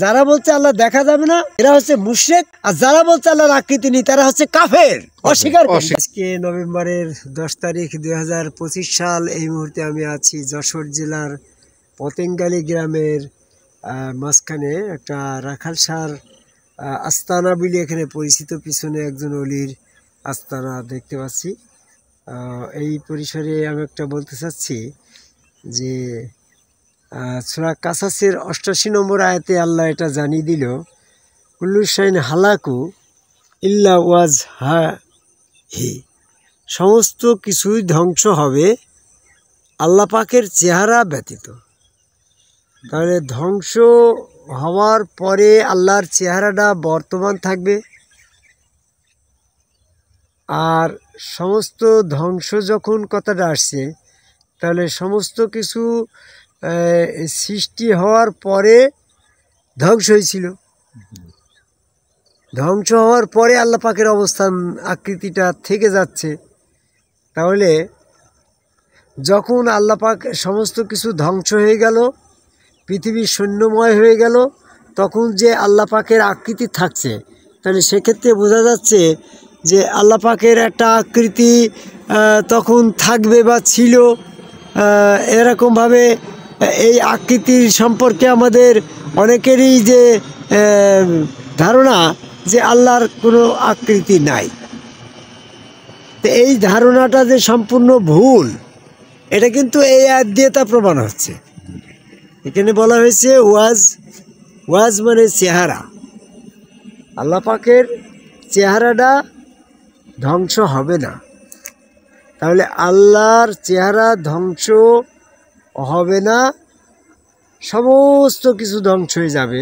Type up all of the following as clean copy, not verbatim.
যারা বলছে আল্লাহ দেখা যাবে না এরা হচ্ছে মুশরিক, আর যারা বলছে আল্লাহর আকৃতি নেই তারা হচ্ছে কাফের, অস্বীকার করে। আজকে নভেম্বরের 10 তারিখ 2025 সাল। এই মুহূর্তে আমি আছি যশোর জেলার পতেঙ্গালী গ্রামের মাঝখানে একটা রাখালসার আস্তানা বলে এখানে পরিচিত, পিছনে একজন অলির আস্তানা দেখতে পাচ্ছি। এই পরিসরে আমি একটা বলতে চাচ্ছি যে সূরা কাসাসের 88 নম্বর আয়াতে আল্লাহ এটা জানিয়ে দিল, কুল্লু শাইন হালাকু ইল্লা ওয়াজ হি, সমস্ত কিছুই ধ্বংস হবে আল্লাহ পাকের চেহারা ব্যতীত। তাহলে ধ্বংস হওয়ার পরে আল্লাহর চেহারাটা বর্তমান থাকবে, আর সমস্ত ধ্বংস যখন কথাটা আসছে তাহলে সমস্ত কিছু সৃষ্টি হওয়ার পরে ধ্বংস হয়েছিল, ধ্বংস হওয়ার পরে আল্লাহ পাকের অবস্থান আকৃতিটা থেকে যাচ্ছে। তাহলে যখন আল্লাহ পাক সমস্ত কিছু ধ্বংস হয়ে গেল, পৃথিবী শূন্যময় হয়ে গেল, তখন যে আল্লাহ পাকের আকৃতি থাকছে, তাহলে সেক্ষেত্রে বোঝা যাচ্ছে যে আল্লাহ পাকের একটা আকৃতি তখন থাকবে বা ছিল। এরকমভাবে এই আকৃতির সম্পর্কে আমাদের অনেকেরই যে ধারণা যে আল্লাহর কোনো আকৃতি নাই, তো এই ধারণাটা যে সম্পূর্ণ ভুল, এটা কিন্তু এই আয়াত দিয়ে তা প্রমাণ হচ্ছে। এখানে বলা হয়েছে ওয়াজ মানে চেহারা, আল্লাহ পাকের চেহারাটা ধ্বংস হবে না। তাহলে আল্লাহর চেহারা ধ্বংস হবে না, সমস্ত কিছু ধ্বংস হয়ে যাবে।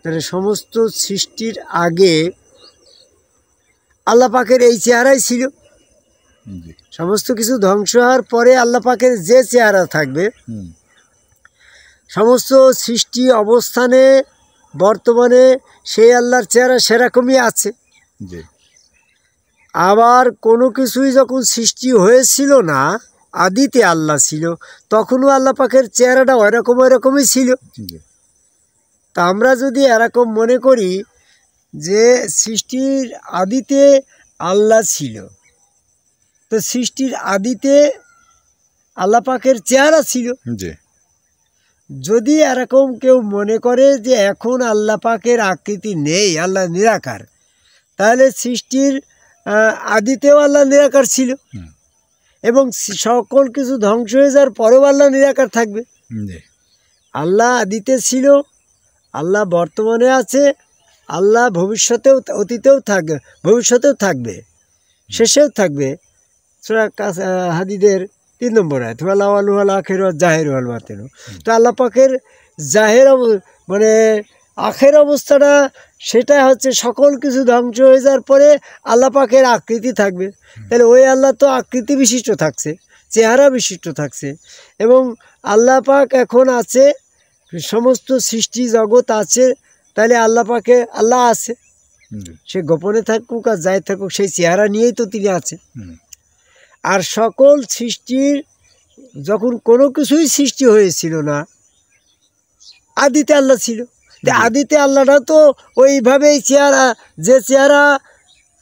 তাহলে সমস্ত সৃষ্টির আগে আল্লাহ পাকের এই চেহারাই ছিল, সমস্ত কিছু ধ্বংস হওয়ার পরে আল্লাহ পাকের যে চেহারা থাকবে, সমস্ত সৃষ্টি অবস্থানে বর্তমানে সেই আল্লাহর চেহারা সেরকমই আছে। আবার কোনো কিছুই যখন সৃষ্টি হয়েছিল না, আদিতে আল্লাহ ছিল, তখনও আল্লাহ পাকের চেহারাটা ওইরকমই ছিল। তা আমরা যদি এরকম মনে করি যে সৃষ্টির আদিতে আল্লাহ ছিল, তো সৃষ্টির আদিতে আল্লাহ পাকের চেহারা ছিল। যদি এরকম কেউ মনে করে যে এখন আল্লাহ পাকের আকৃতি নেই, আল্লাহ নিরাকার, তাহলে সৃষ্টির আদিতেও আল্লাহ নিরাকার ছিল, এবং সকল কিছু ধ্বংস হয়ে যাওয়ার পরেও আল্লাহ নিরাকার থাকবে। আল্লাহ আদিতে ছিল, আল্লাহ বর্তমানে আছে, আল্লাহ ভবিষ্যতেও অতীতেও থাকবে, ভবিষ্যতেও থাকবে, শেষেও থাকবে। সূরা হাদীদের 3 নম্বর আয়াত, ওয়াল আউয়ালু ওয়াল আখিরু ওয়াল জাহিরু ওয়াল বাতিনু। তো আল্লাহ পাকের জাহের মানে আখের অবস্থাটা সেটা হচ্ছে সকল কিছু ধ্বংস হয়ে যাওয়ার পরে আল্লাহ পাকের আকৃতি থাকবে। তাহলে ওই আল্লাহ তো আকৃতি বিশিষ্ট থাকছে, চেহারা বিশিষ্ট থাকছে, এবং আল্লাহ পাক এখন আছে, সমস্ত সৃষ্টি জগৎ আছে। তাহলে আল্লাহ পাকে আল্লাহ আছে, সে গোপনে থাকুক আর যাই থাকুক, সেই চেহারা নিয়েই তো তিনি আছেন। আর সকল সৃষ্টির যখন কোনো কিছুই সৃষ্টি হয়েছিল না, আদিতে আল্লাহ ছিল। আদিতে আল্লাহটা তো ওইভাবেই চেহারা, যে চেহারা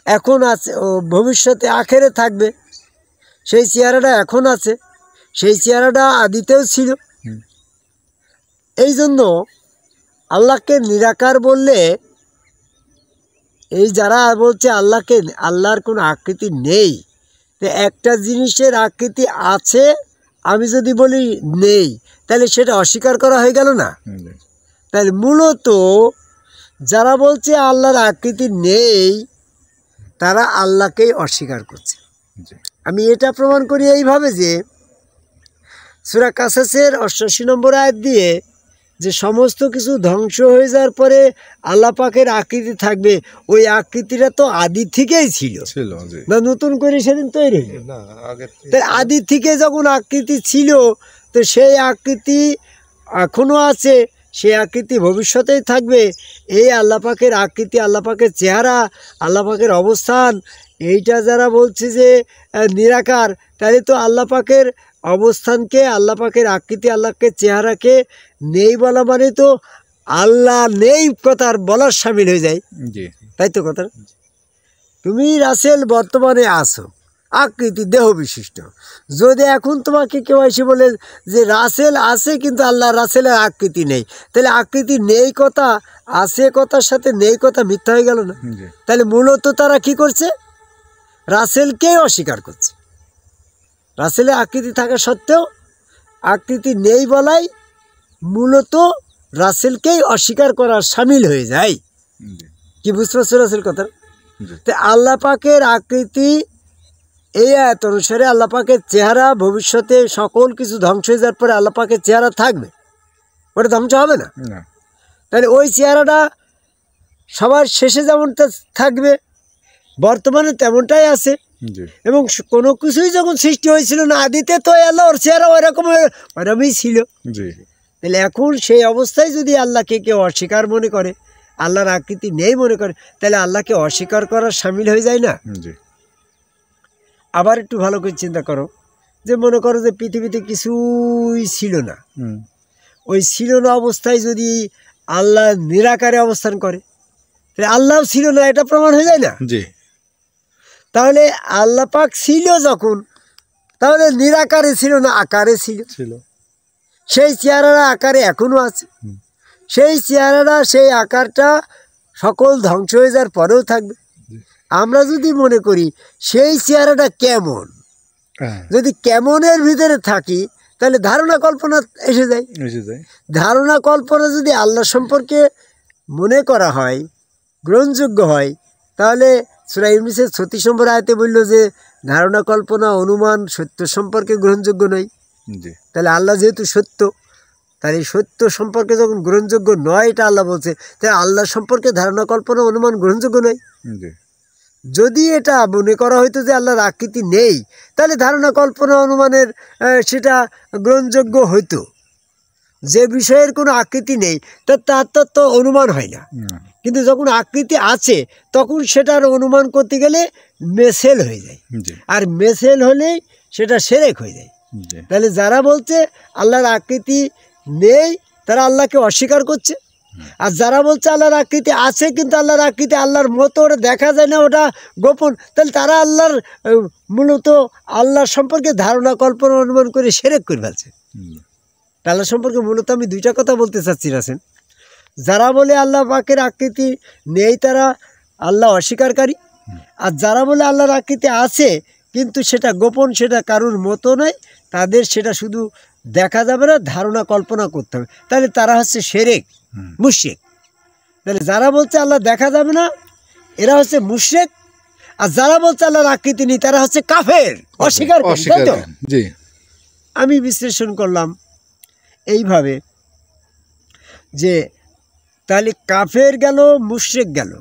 এখন আছে ও ভবিষ্যতে আখেরে থাকবে, সেই চেহারাটা এখন আছে, সেই চেহারাটা আদিতেও ছিল। এই জন্য আল্লাহকে নিরাকার বললে, এই যারা বলছে আল্লাহর কোনো আকৃতি নেই, তো একটা জিনিসের আকৃতি আছে আমি যদি বলি নেই, তাহলে সেটা অস্বীকার করা হয়ে গেল না? তাহলে মূলত যারা বলছে আল্লাহর আকৃতি নেই, তারা আল্লাহকেই অস্বীকার করছে। আমি এটা প্রমাণ করি এইভাবে যে সূরা কাসাসের 88 নম্বর আয়াত দিয়ে, যে সমস্ত কিছু ধ্বংস হয়ে যাওয়ার পরে আল্লাহ পাকের আকৃতি থাকবে, ওই আকৃতিটা তো আদি থেকেই ছিল না, নতুন করে সেদিন তৈরি হলো না। তাই আদি থেকে যখন আকৃতি ছিল, তো সেই আকৃতি এখনও আছে, সেই আকৃতি ভবিষ্যতেই থাকবে। এই আল্লাহ পাকের আকৃতি, আল্লাহ পাকের চেহারা, আল্লাহ পাকের অবস্থান, এইটা যারা বলছে যে নিরাকার, তাহলে তো আল্লাহ পাকের অবস্থানকে, আল্লাহ পাকের আকৃতি, আল্লাহকে চেহারাকে নেই বলা মানে তো আল্লাহ নেই কথার বলার সামিল হয়ে যায়, তাই তো কথা। তুমি রাসেল বর্তমানে আসো আকৃতি দেহ বিশিষ্ট, যদি এখন তোমাকে কেউ এসে বলে যে রাসেল আছে কিন্তু আল্লাহ রাসেলের আকৃতি নেই, তাহলে আকৃতি নেই কথা আছে কথার সাথে নেই কথা মিথ্যা হয়ে গেল না? তাহলে মূলত তারা কি করছে? রাসেলকেই অস্বীকার করছে। রাসেলের আকৃতি থাকা সত্ত্বেও আকৃতি নেই বলাই মূলত রাসেলকেই অস্বীকার করার সামিল হয়ে যায়। কি বুঝতে পারছো রাসেল কথা? তো আল্লাহ পাকের আকৃতি এই আয়াত অনুসারে আল্লাহ পাকের চেহারা ভবিষ্যতে সকল কিছু ধ্বংস হয়ে যাওয়ার পরে আল্লাহ পাকের চেহারা থাকবে, ওটা ধ্বংস হবে না। তাহলে ওই চেহারাটা সবার শেষে যেমনটা থাকবে বর্তমানে তেমনটাই আছে, এবং কোনো কিছুই যখন সৃষ্টি হয়েছিল না আদিতে তো আল্লাহর চেহারা ওইরকমই ছিল। তাহলে এখন সেই অবস্থায় যদি আল্লাহকে কেউ অস্বীকার মনে করে, আল্লাহর আকৃতি নেই মনে করে, তাহলে আল্লাহকে অস্বীকার করার সামিল হয়ে যায় না? আবার একটু ভালো করে চিন্তা করো, যে মনে করো যে পৃথিবীতে কিছুই ছিল না, ওই ছিল না অবস্থায় যদি আল্লাহ নিরাকারে অবস্থান করে, তাহলে আল্লাহও ছিল না, এটা প্রমাণ হয়ে যায় না? তাহলে আল্লাহ পাক ছিল যখন, তাহলে নিরাকারে ছিল না, আকারে ছিল। সেই চেহারাটা আকারে এখনো আছে, সেই চেহারাটা সেই আকারটা সকল ধ্বংস হয়ে যাওয়ার পরেও থাকবে। আমরা যদি মনে করি সেই চেহারাটা কেমন, যদি কেমনের ভিতরে থাকি, তাহলে ধারণা কল্পনা এসে যায়। ধারণা কল্পনা যদি আল্লাহ সম্পর্কে মনে করা হয়, গ্রহণযোগ্য হয়, তাহলে সূরা ইউনূসের 36 নম্বর আয়াতে বলল যে ধারণা কল্পনা অনুমান সত্য সম্পর্কে গ্রহণযোগ্য নয়। তাহলে আল্লাহ যেহেতু সত্য, তাহলে সত্য সম্পর্কে যখন গ্রহণযোগ্য নয় এটা আল্লাহ বলছে, তাহলে আল্লাহ সম্পর্কে ধারণা কল্পনা অনুমান গ্রহণযোগ্য নয়। যদি এটা মনে করা হইতো যে আল্লাহর আকৃতি নেই, তাহলে ধারণা কল্পনা অনুমানের সেটা গ্রহণযোগ্য হইতো। যে বিষয়ের কোনো আকৃতি নেই তার তো অনুমান হয় না, কিন্তু যখন আকৃতি আছে তখন সেটার অনুমান করতে গেলে মেসেল হয়ে যায়, আর মেসেল হলেই সেটা শিরক হয়ে যায়। তাহলে যারা বলছে আল্লাহর আকৃতি নেই তারা আল্লাহকে অস্বীকার করছে, আর যারা বলছে আল্লাহর আকৃতি আছে কিন্তু আল্লাহর আকৃতি আল্লাহর মতো ওটা দেখা যায় না, ওটা গোপন, তাহলে তারা আল্লাহর মূলত আল্লাহর সম্পর্কে ধারণা কল্পনা অনুমান করে শিরক করে ফেলছে। আল্লাহ সম্পর্কে মূলত আমি দুইটা কথা বলতে চাচ্ছি রাসেল। যারা বলে আল্লাহ পাকের আকৃতি নেই তারা আল্লাহ অস্বীকারী, আর যারা বলে আল্লাহর আকৃতি আছে কিন্তু সেটা গোপন, সেটা কারুর মতো নয়, তাদের সেটা শুধু দেখা যাবে না, ধারণা কল্পনা করতে হবে, তাহলে তারা হচ্ছে শিরক, মুশরিক। তাহলে যারা বলছে আল্লাহ দেখা যাবে না এরা হচ্ছে মুশরিক, আর যারা বলছে আল্লাহর আকৃতি নেই তারা হচ্ছে কাফের, অস্বীকার। আমি বিশ্লেষণ করলাম এইভাবে যে তাহলে কাফের গেল, মুশরিক গেল,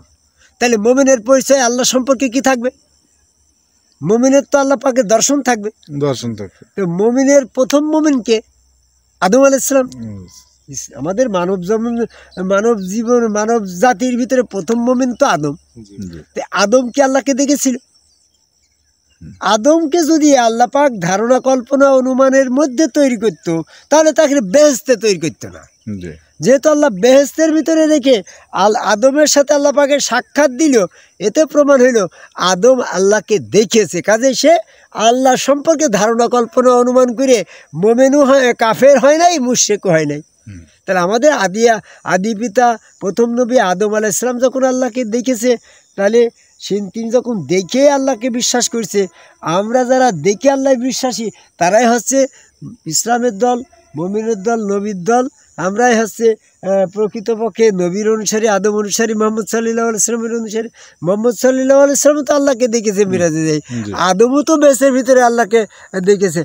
তাহলে মুমিনের পরিচয় আল্লাহ সম্পর্কে কি থাকবে? মুমিনের তো আল্লাহ পাকের দর্শন থাকবে। তো মুমিনের প্রথম মুমিনকে আদম আলাইহিস সালাম। আমাদের মানব জীবন মানব জাতির ভিতরে প্রথম মুমিন তো আদম। তো আদম কি আল্লাহকে দেখেছিল? আদমকে যদি আল্লাহ পাক ধারণা কল্পনা অনুমানের মধ্যে তৈরি করতো তাহলে তাকে বেহেশতে তৈরি করতো না। যেহেতু আল্লাহ বেহেশতের ভিতরে রেখে আদমের সাথে আল্লাহ পাকের সাক্ষাৎ দিল, এতে প্রমাণ হইল আদম আল্লাহকে দেখেছে, কাজে সে আল্লাহ সম্পর্কে ধারণা কল্পনা অনুমান করে মুমিনও হয়, কাফের হয় নাই, মুশরিকও হয় নাই। তাহলে আমাদের আদি পিতা প্রথম নবী আদম আলাইহিস সালাম যখন আল্লাহকে দেখেছে, তাহলে তিনি যখন দেখে আল্লাহকে বিশ্বাস করছে, আমরা যারা দেখে আল্লাহ বিশ্বাসী তারাই হচ্ছে ইসলামের দল, মুমিনের দল, নবীর দল। আমরাই হচ্ছে প্রকৃতপক্ষে নবীর অনুসারী, আদম অনুসারী, মোহাম্মদ সাল্লাল্লাহু আলাইহি ওয়াসাল্লামের অনুসারী। মোহাম্মদ সাল্লাল্লাহু আলাইহি ওয়াসাল্লাম তো আল্লাহকে দেখেছে মিরাজে যাই, আদমও তো বেশের ভিতরে আল্লাহকে দেখেছে।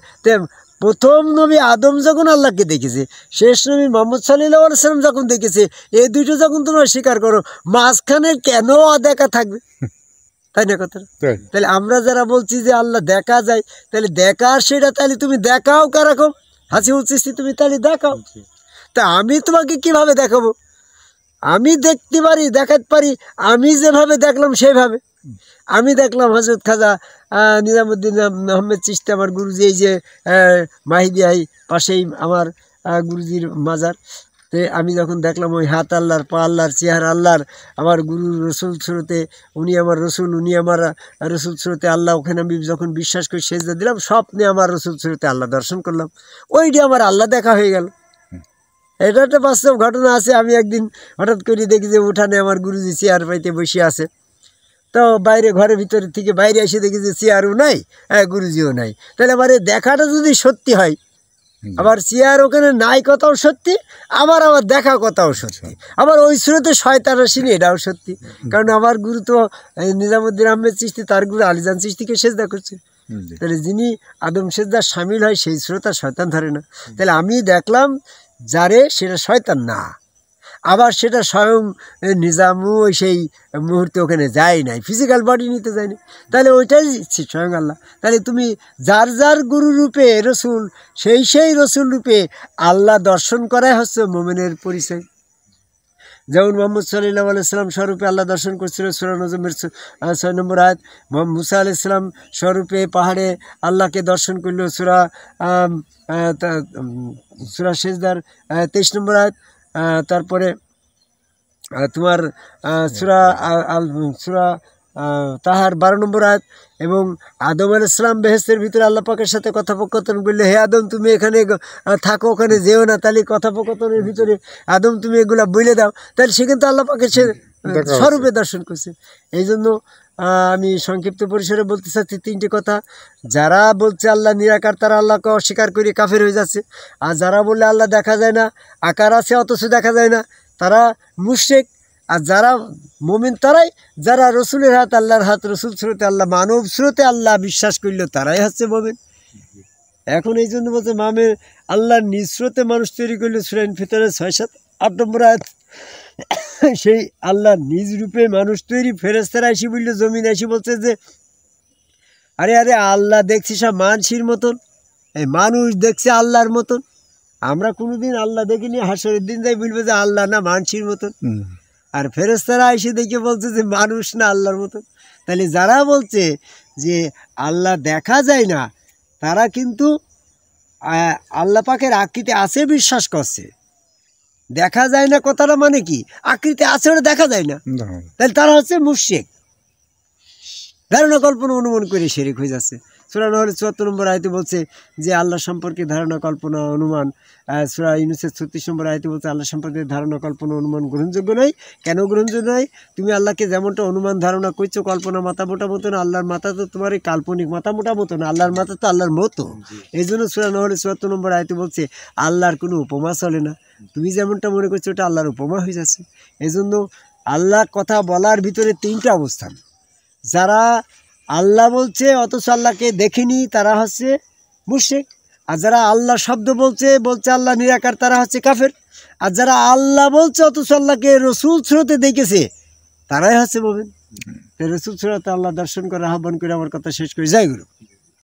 প্রথম নবী আদম যখন আল্লাহকে দেখেছে, শেষ নবী মোহাম্মদ সাল্লাল্লাহু আলাইহি ওয়াসাল্লাম যখন দেখেছে, এই দুইটা যখন তোমরা স্বীকার করো, মাঝখানে কেন অদেখা থাকবে? তাই না কথা? তাহলে আমরা যারা বলছি যে আল্লাহ দেখা যায়, তাহলে দেখার সেটা তাহলে তুমি দেখাও কারকম হাসি উচিস, তুমি তাহলে দেখাও। তা আমি তোমাকে কিভাবে দেখাবো? আমি দেখতে পারি, দেখাতে পারি আমি যেভাবে দেখলাম সেইভাবে। আমি দেখলাম হযরত খাজা নিজামুদ্দিন আহমেদ চিশতি আমার গুরুজি, এই যে মাহিদিয়াই পাশেই আমার গুরুজির মাজার, তে আমি যখন দেখলাম ওই হাত আল্লাহর, পা আল্লাহর, চেহারা আল্লাহর, আমার গুরু রসুল স্রোতে উনি আমার রসুল, উনি আমার রসুল স্রোতে আল্লাহ, ওখানে আমি যখন বিশ্বাস করে সেজদা দিলাম, স্বপ্নে আমার রসুল স্রোতে আল্লাহ দর্শন করলাম, ওইটি আমার আল্লাহ দেখা হয়ে গেল। এটা একটা বাস্তব ঘটনা আছে। আমি একদিন হঠাৎ করে দেখি যে উঠানে আমার গুরুজি চেয়ার পাইতে বসে আছে। তো বাইরে ঘরের ভিতরে থেকে বাইরে এসে দেখি যে চেয়ারও নাই, গুরুজিও নাই। তাহলে আমার এই দেখাটা যদি সত্যি হয়, আবার চেয়ার ওখানে নাই কথাও সত্যি, আবার দেখা কথাও সত্যি, আবার ওই স্রোতে শয়তান আসেনি এটাও সত্যি। কারণ আমার গুরু তো নিজামুদ্দিন আহমেদ চিশতি, তার গুরু আলীজান চিশতিকে সেজদা করছে। তাহলে যিনি আদম সেজদার সামিল হয় সেই স্রোত আর শয়তান ধরে না। তাহলে আমি দেখলাম যারে সেটা শয়তান না, আবার সেটা স্বয়ং নিজামও সেই মুহূর্তে ওখানে যায় নাই, ফিজিক্যাল বডি নিতে যায়নি। তাহলে ওইটাই স্বয়ং আল্লাহ। তাহলে তুমি যার যার গুরু রূপে রসুল, সেই রসুল রূপে আল্লাহ দর্শন করাই হচ্ছে মোমেনের পরিচয়। যেমন মোহাম্মদ সাল্লাল্লাহু আলাইহি সাল্লাম স্বরূপে আল্লাহ দর্শন করছিল, সূরা নজমের 6 নম্বর আয়াত। মুসা আলাইহিস সালাম স্বরূপে পাহাড়ে আল্লাহকে দর্শন করল, সূরা সেজদার 23 নম্বর আয়াত। তারপরে তোমার সূরা তাহার 12 নম্বর আয়াত। এবং আদম আলাইহিস সালাম বেহেশতের ভিতরে আল্লাহ পাকের সাথে কথোপকথন করলে, হে আদম তুমি এখানে থাকো, ওখানে যেও না। তাহলে কথোপকথনের ভিতরে আদম তুমি এগুলা বলে দাও, তাহলে সে কিন্তু আল্লাহ পাকের সে স্বরূপে দর্শন করছে। এই জন্য আমি সংক্ষিপ্ত পরিসরে বলতে চাচ্ছি 3টি কথা। যারা বলছে আল্লাহ নিরাকার, তারা আল্লাহকে অস্বীকার করে কাফের হয়ে যাচ্ছে। আর যারা বললে আল্লাহ দেখা যায় না, আকার আছে অথচ দেখা যায় না, তারা মুশরিক। আর যারা মুমিন তারাই, যারা রসুলের হাত আল্লাহর হাত, রসুল স্রোতে আল্লাহ, মানব স্রোতে আল্লাহ বিশ্বাস করলো, তারাই হচ্ছে মুমিন। এখন এই জন্য বলছে মামের আল্লাহ নিজ স্রোতে মানুষ তৈরি করলো, সূরা ফিতরের 6-7-8 নম্বর আয়াত। সেই আল্লাহ নিজ রূপে মানুষ তৈরি। ফেরেশতারা এসে বললো, জমিন এসে বলছে যে আরে আল্লাহ দেখছি সব মানুষের মতন, এই মানুষ দেখছে আল্লাহর মতন। আমরা কোনোদিন আল্লাহ দেখিনি, হাসরের দিন যাই বলবো যে আল্লাহ না মানুষের মতন। আর ফেরেশতারা এসে দেখে বলছে যে মানুষ না আল্লাহর মতন। তাহলে যারা বলছে যে আল্লাহ দেখা যায় না, তারা কিন্তু আল্লাহ পাকের আকৃতি আছে বিশ্বাস করছে। দেখা যায় না কথাটা মানে কি, আকৃতি আছে ওটা দেখা যায় না, তাহলে তারা হচ্ছে মুশরিক, ধারণা কল্পনা অনুমান করে শিরক হয়ে যাচ্ছে। সূরা নহলের 74 নম্বর আয়াতে বলছে যে আল্লাহ সম্পর্কে ধারণা কল্পনা অনুমান। সূরা ইউনূসের 36 নম্বর আয়াতে বলছে আল্লাহ সম্পর্কে ধারণা কল্পনা অনুমান গ্রহণযোগ্য নয়। কেন গ্রহণযোগ্য নয়? তুমি আল্লাহকে যেমনটা অনুমান ধারণা করছো, কল্পনা মাথা মোটা মতো না, আল্লাহর মাথা তো তোমার এই কাল্পনিক মাথা মোটা মতো না, আল্লাহর মাথা তো আল্লাহর মতো। এই জন্য সূরা নহলের 74 নম্বর আয়াতে বলছে আল্লাহর কোনো উপমা চলে না। তুমি যেমনটা মনে করছো ওটা আল্লাহর উপমা হয়ে যাচ্ছে। এই জন্য আল্লাহ কথা বলার ভিতরে 3টা অবস্থান। যারা আল্লাহ বলছে অথচ আল্লাহকে দেখেনি, তারা হচ্ছে মুশরিক। আর যারা আল্লাহ শব্দ বলছে আল্লাহ নিরাকার, তারা হচ্ছে কাফের। আর যারা আল্লাহ বলছে অথচ আল্লাহকে রসুল স্রোতে দেখেছে, তারাই হচ্ছে মুমিন। রসুল স্রোতে আল্লাহ দর্শন করে আহ্বান করে আমার কথা শেষ করে যাই গুরু।